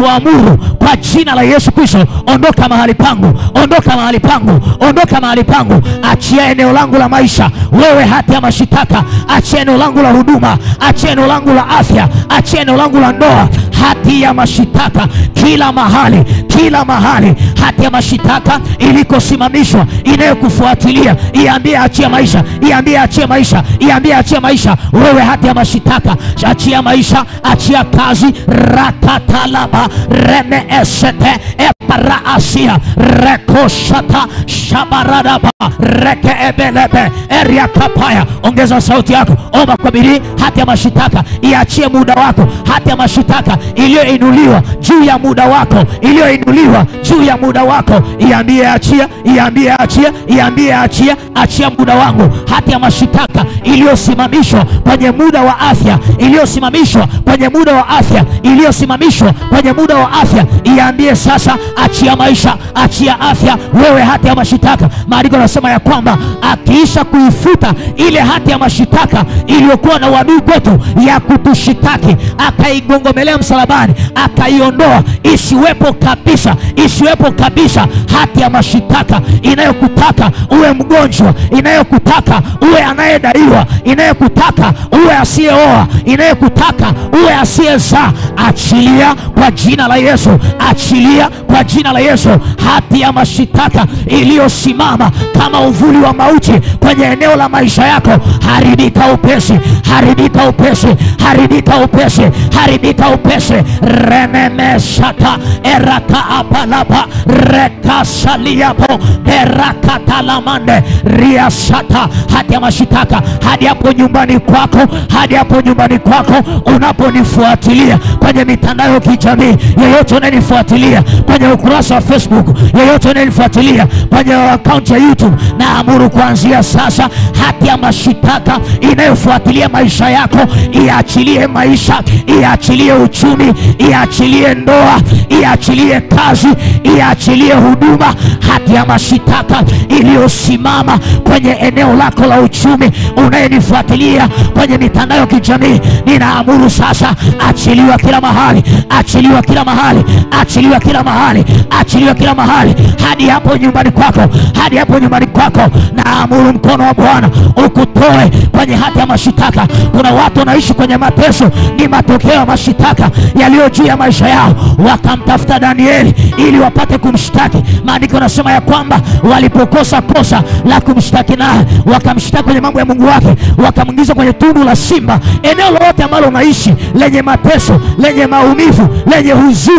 kuamuru kwa jina la Yesu Kristo, ondoka mahali pangu, ondoka mahali pangu, ondoka mahali pangu. Achia eneo langu la maisha, wewe hati ya mashitaka. Achia eneo langu la huduma, achia eneo langu la afya, achia eneo langu la ndoa. Hati ya mashitaka kila mahali, kila mahali. Hati ya mashitaka ilikosimamishwa, inayokufuatilia, iambie achia maisha, iambie achia maisha, iambie achia maisha. Wewe hati ya mashitaka, achia maisha, achia kazi. Ratatalaba remeesete eparaasia rekoshata shabaradaba rekeebelebe eriakapaya. Ongeza sauti yako, omba kwa bidii. Hati ya mashitaka iachie muda wako. Hati ya mashitaka iliyoinuliwa juu ya muda wako, iliyoinuliwa juu ya muda wako, iambie achia, iambie achia, iambie achia. Achia muda wangu. Hati ya mashitaka iliyosimamishwa kwenye muda wa afya, iliyosimamishwa kwenye muda wa afya, iliyosimamishwa kwenye muda wa afya, iambie sasa achia maisha, achia afya. Wewe hati ya mashitaka, maandiko yanasema ya kwamba akiisha kuifuta ile hati ya mashitaka iliyokuwa na uadui kwetu ya kutushitaki, akaigongomelea msalabani, akaiondoa, isiwepo kabisa, isiwepo kabisa. Hati ya mashitaka inayokutaka uwe mgonjwa, inayokutaka uwe anayedaiwa, inayokutaka uwe asiyeoa, inayokutaka uwe asiyezaa, achilia kwa jina la Yesu, achilia kwa jina la Yesu. Hati ya mashitaka iliyosimama kama uvuli wa mauti kwenye eneo la maisha yako, haribika upesi, haribika upesi, haribika upesi, haribika upesi. Rememesata eraka apalapa rekasaliapo erakatalamande riasata. Hati ya mashitaka hadi hapo nyumbani kwako, hadi hapo nyumbani kwako unaponifuatilia kwenye mitandao ya kijamii, yeyote unanifuatilia kwenye ukurasa wa Facebook, yeyote unanifuatilia kwenye account ya YouTube, na amuru kuanzia sasa hati ya mashitaka inayofuatilia maisha yako iachilie maisha, iachilie uchumi, iachilie ndoa, iachilie kazi, iachilie huduma. Hati ya mashitaka iliyosimama kwenye eneo lako la uchumi, unayenifuatilia kwenye mitandao ya kijamii, ninaamuru sasa achiliwa kila mahali, achiliwa kila mahali, achiliwa kila mahali, achiliwa kila mahali. Hadi hapo nyumbani kwako, hadi hapo nyumbani kwako, naamuru mkono wa Bwana ukutoe kwenye hati ya mashitaka. Kuna watu wanaishi kwenye mateso, ni matokeo ya mashitaka yaliyo juu ya maisha yao. Wakamtafuta Danieli ili wapate kumshtaki. Maandiko yanasema ya kwamba walipokosa kosa la kumshtaki naye, wakamshtaki kwenye mambo ya Mungu wake, wakamwingiza kwenye tundu la simba. Eneo lolote ambalo unaishi lenye mateso, lenye maumivu, lenye huzuni,